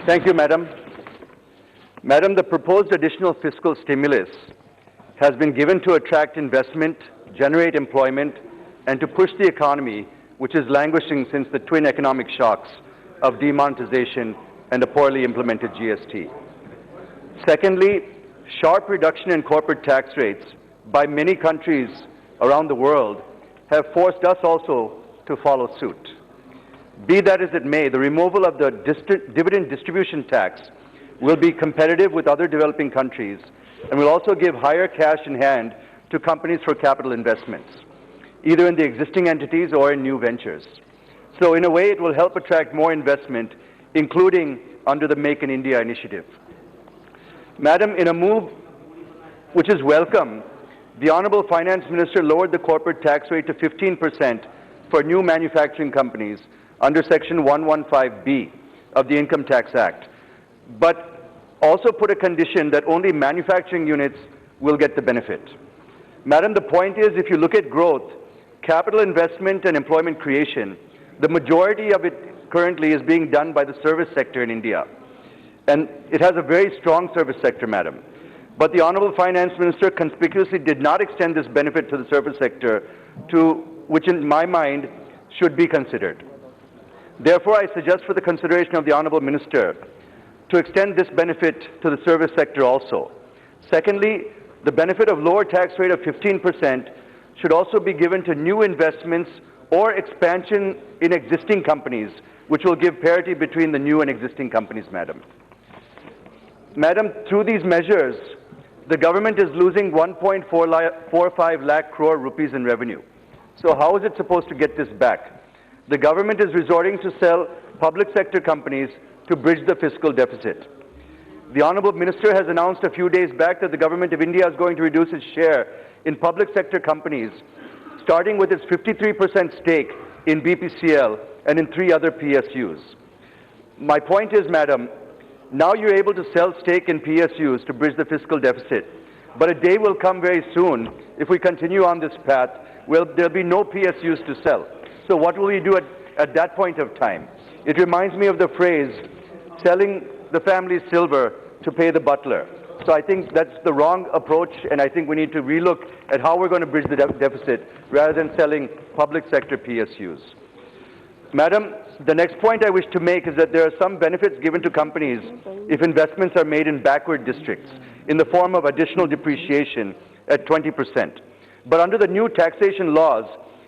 Thank you, Madam. Madam, the proposed additional fiscal stimulus has been given to attract investment, generate employment, and to push the economy, which is languishing since the twin economic shocks of demonetization and a poorly implemented GST. Secondly, sharp reduction in corporate tax rates by many countries around the world have forced us also to follow suit. Be that as it may, the removal of the dividend distribution tax will be competitive with other developing countries and will also give higher cash in hand to companies for capital investments, either in the existing entities or in new ventures. So in a way, it will help attract more investment, including under the Make in India initiative. Madam, in a move which is welcome, the Honourable Finance Minister lowered the corporate tax rate to 15% for new manufacturing companies under Section 115B of the Income Tax Act, but also put a condition that only manufacturing units will get the benefit. Madam, the point is, if you look at growth, capital investment and employment creation, the majority of it currently is being done by the service sector in India. And it has a very strong service sector, Madam. But the Honourable Finance Minister conspicuously did not extend this benefit to the service sector, which in my mind should be considered. Therefore, I suggest for the consideration of the Honourable Minister to extend this benefit to the service sector also. Secondly, the benefit of lower tax rate of 15% should also be given to new investments or expansion in existing companies, which will give parity between the new and existing companies, Madam. Madam, through these measures, the government is losing 1.45 lakh crore rupees in revenue. So how is it supposed to get this back? The government is resorting to sell public sector companies to bridge the fiscal deficit. The Honourable Minister has announced a few days back that the Government of India is going to reduce its share in public sector companies, starting with its 53% stake in BPCL and in 3 other PSUs. My point is, Madam, now you're able to sell stake in PSUs to bridge the fiscal deficit, but a day will come very soon, if we continue on this path, where there'll be no PSUs to sell. So what will we do at that point of time? It reminds me of the phrase, selling the family's silver to pay the butler. So I think that's the wrong approach, and I think we need to relook at how we're going to bridge the deficit rather than selling public sector PSUs. Madam, the next point I wish to make is that there are some benefits given to companies if investments are made in backward districts in the form of additional depreciation at 20%. But under the new taxation laws,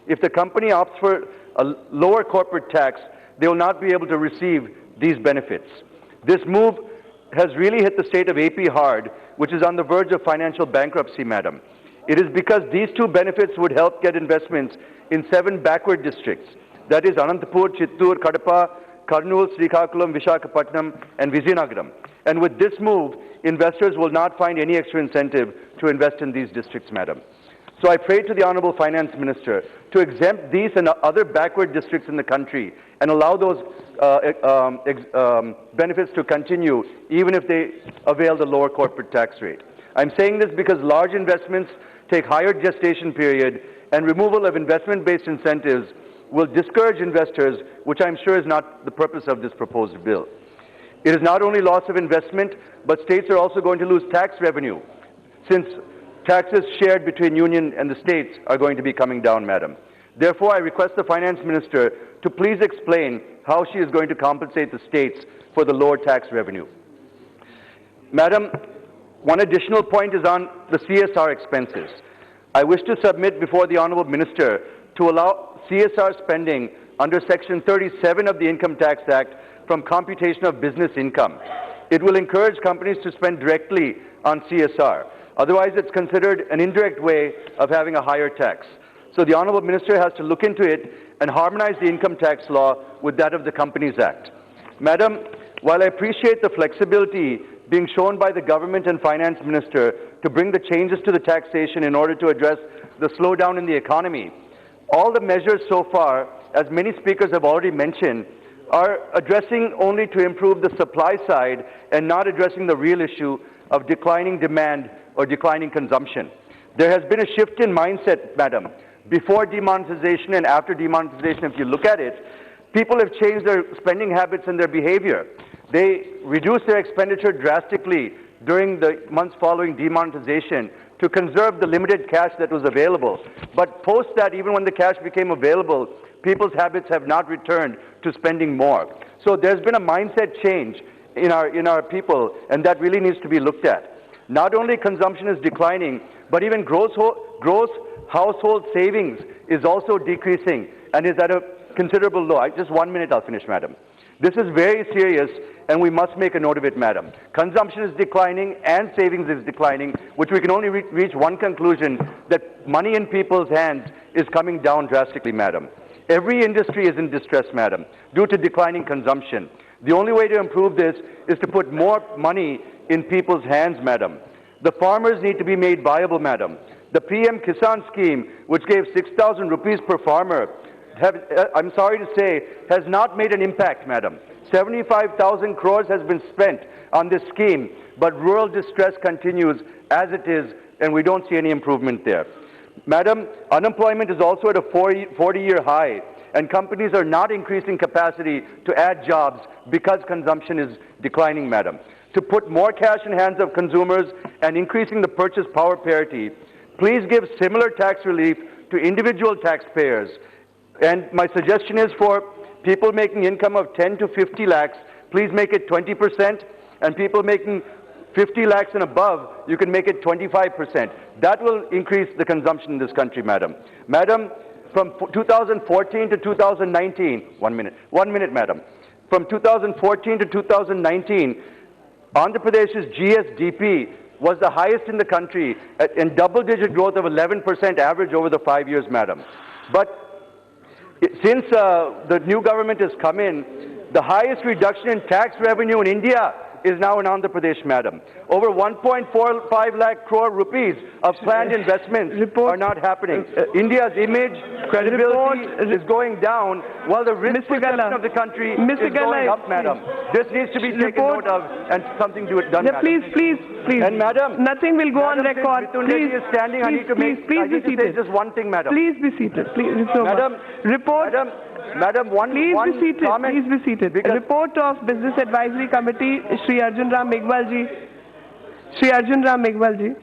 if the company opts for a lower corporate tax, they will not be able to receive these benefits. This move has really hit the state of AP hard, which is on the verge of financial bankruptcy, Madam. It is because these 2 benefits would help get investments in 7 backward districts, that is Anantapur, Chittoor, Kadapa, Kurnool, Srikakulam, Visakhapatnam, and Vizianagaram. And with this move, investors will not find any extra incentive to invest in these districts, Madam. So I pray to the Honourable Finance Minister to exempt these and other backward districts in the country and allow those benefits to continue even if they avail the lower corporate tax rate. I'm saying this because large investments take higher gestation period, and removal of investment-based incentives will discourage investors, which I'm sure is not the purpose of this proposed bill. It is not only loss of investment, but states are also going to lose tax revenue, since taxes shared between union and the states are going to be coming down, Madam. Therefore, I request the Finance Minister to please explain how she is going to compensate the states for the lower tax revenue. Madam, one additional point is on the CSR expenses. I wish to submit before the Honourable Minister to allow CSR spending under Section 37 of the Income Tax Act from computation of business income. It will encourage companies to spend directly on CSR. Otherwise, it's considered an indirect way of having a higher tax. So the Honourable Minister has to look into it and harmonize the income tax law with that of the Companies Act. Madam, while I appreciate the flexibility being shown by the Government and Finance Minister to bring the changes to the taxation in order to address the slowdown in the economy, all the measures so far, as many speakers have already mentioned, are addressing only to improve the supply side and not addressing the real issue of declining demand or declining consumption. There has been a shift in mindset, Madam. Before demonetization and after demonetization, if you look at it, people have changed their spending habits and their behavior. They reduced their expenditure drastically during the months following demonetization to conserve the limited cash that was available. But post that, even when the cash became available, people's habits have not returned to spending more. So there's been a mindset change in our people, and that really needs to be looked at. Not only consumption is declining, but even gross household savings is also decreasing and is at a considerable low. Just 1 minute, I'll finish, madam. This is very serious, and we must make a note of it, madam. Consumption is declining and savings is declining, which we can only reach one conclusion, that money in people's hands is coming down drastically, madam. Every industry is in distress, madam, due to declining consumption. The only way to improve this is to put more money in people's hands, madam. The farmers need to be made viable, madam. The PM Kisan scheme, which gave 6,000 rupees per farmer, I'm sorry to say, has not made an impact, madam. 75,000 crores has been spent on this scheme, but rural distress continues as it is, and we don't see any improvement there. Madam, unemployment is also at a 40-year high, and companies are not increasing capacity to add jobs because consumption is declining, madam. To put more cash in hands of consumers and increasing the purchase power parity, please give similar tax relief to individual taxpayers. And my suggestion is for people making income of 10 to 50 lakhs, please make it 20%, and people making 50 lakhs and above, you can make it 25%. That will increase the consumption in this country, madam. Madam, from 2014 to 2019, 1 minute, madam. From 2014 to 2019, Andhra Pradesh's GSDP was the highest in the country, in double-digit growth of 11% average over the 5 years, madam. But since the new government has come in, the highest reduction in tax revenue in India is now in Andhra Pradesh, madam. Over 1.45 lakh crore rupees of planned investments are not happening. India's image, credibility is going down, while the risk perception of the country is going up, madam. This needs to be taken note of and something done, madam. Please. And madam, nothing will go on record. Please, is standing. I need to say just one thing, madam. Please be seated. Please, madam, report. Madam, one comment. Please be seated. Report of Business Advisory Committee, Shri Arjun Ram Meghwal ji.